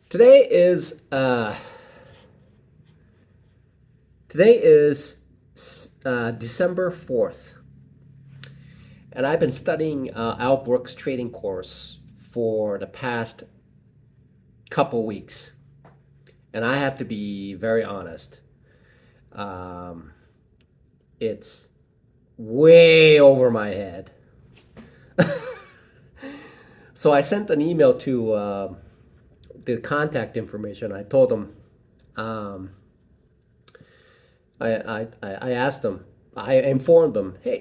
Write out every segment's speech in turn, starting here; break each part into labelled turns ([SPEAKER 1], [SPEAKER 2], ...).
[SPEAKER 1] Today is uh, today is December 4th, and I've been studying Al Brooks' trading course for the past couple weeks, and I have to be very honest. Um, it's way over my head. So I sent an email to the contact information. I told them um, I asked them, I informed them, hey,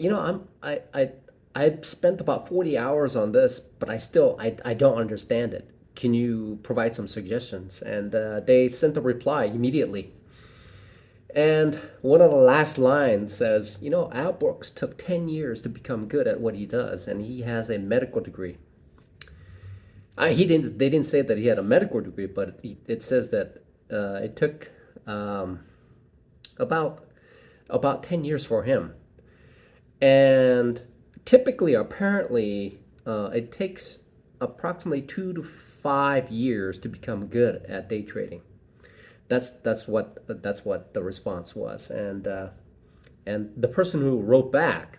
[SPEAKER 1] I spent about 40 hours on this, but I don't understand it. Can you provide some suggestions? And they sent a reply immediately. And one of the last lines says, Al Brooks took 10 years to become good at what he does, and he has a medical degree. They didn't say that he had a medical degree, but it says that it took um, about about 10 years for him. And typically, apparently, it takes approximately 2 to 5 years to become good at day trading. That's what the response was. And the person who wrote back,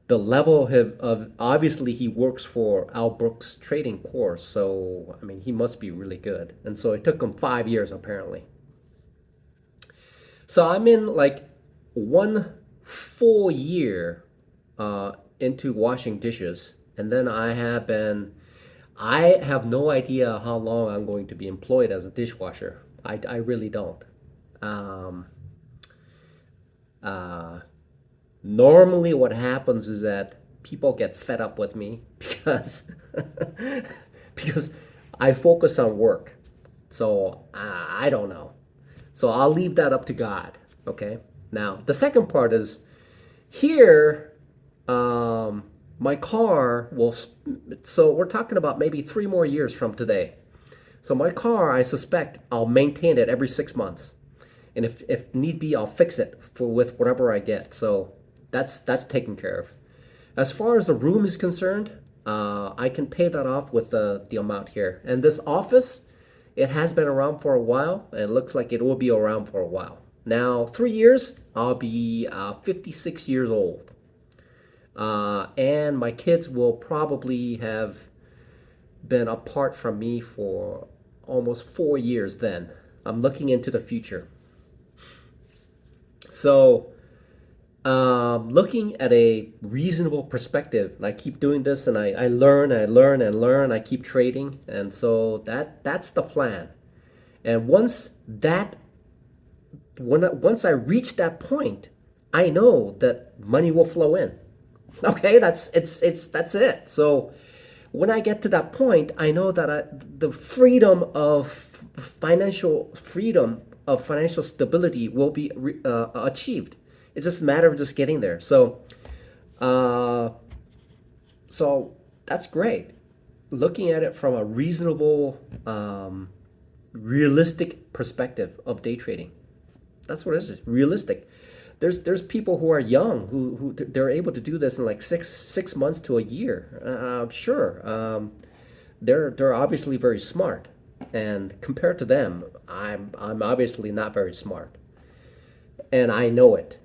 [SPEAKER 1] the level of obviously he works for Al Brooks trading course, so I mean he must be really good. And so it took him 5 years apparently. So I'm in like one full year into washing dishes, and then I have no idea how long I'm going to be employed as a dishwasher. I really don't. Um, uh, Normally, what happens is that people get fed up with me because because I focus on work. So I don't know. So I'll leave that up to God. Okay. Now the second part is here. My car will. So we're talking about maybe 3 more years from today. So my car, I suspect I'll maintain it every 6 months, and if need be, I'll fix it for with whatever I get. So that's taken care of. As far as the room is concerned, I can pay that off with the amount here. And this office, it has been around for a while, and it looks like it will be around for a while. Now, 3 years, I'll be 56 years old. And my kids will probably have been apart from me for almost 4 years then. I'm looking into the future. So, looking at a reasonable perspective, and I keep doing this, and I learn, I learn, and learn. I keep trading, and so that's the plan. And once I reach that point, I know that money will flow in. Okay, that's it. So when I get to that point, I know that the freedom of financial stability will be achieved. It's just a matter of just getting there. Uh, so that's great. Looking at it from a reasonable, realistic perspective of day trading. That's what it is. Realistic. There's people who are young who they're able to do this in like six months to a year. Sure, they're obviously very smart, and compared to them, I'm obviously not very smart, and I know it.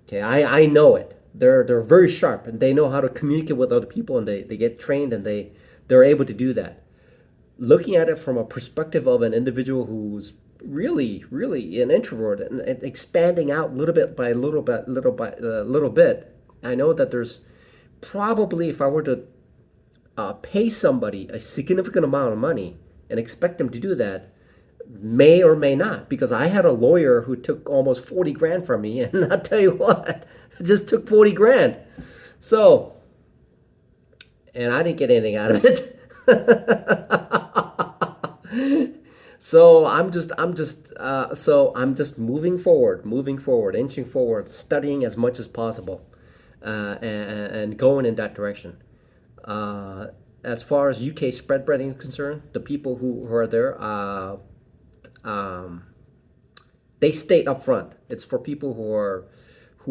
[SPEAKER 1] Okay, I know it. They're very sharp, and they know how to communicate with other people, and they get trained, and they're able to do that. Looking at it from a perspective of an individual who's really an introvert, and expanding out little bit by little bit, I know that there's probably, if I were to pay somebody a significant amount of money and expect them to do that, may or may not, because I had a lawyer who took almost 40 grand from me, and I'll tell you what, it just took 40 grand. So, and I didn't get anything out of it. So I'm just moving forward, inching forward, studying as much as possible, and going in that direction. Uh, as far as UK spread betting is concerned, the people who are there, um, they state up front. It's for people who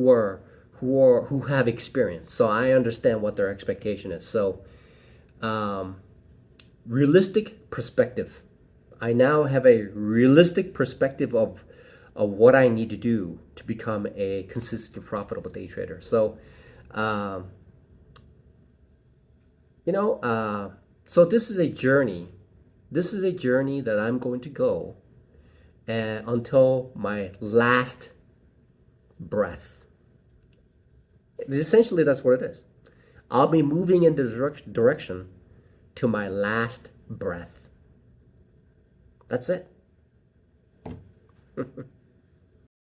[SPEAKER 1] are who have experience. So I understand what their expectation is. So, um, realistic perspective. I now have a realistic perspective of what I need to do to become a consistent, profitable day trader. So, um, you know, so this is a journey. This is a journey that I'm going to go until my last breath. Essentially, that's what it is. I'll be moving in this direction to my last breath. That's it.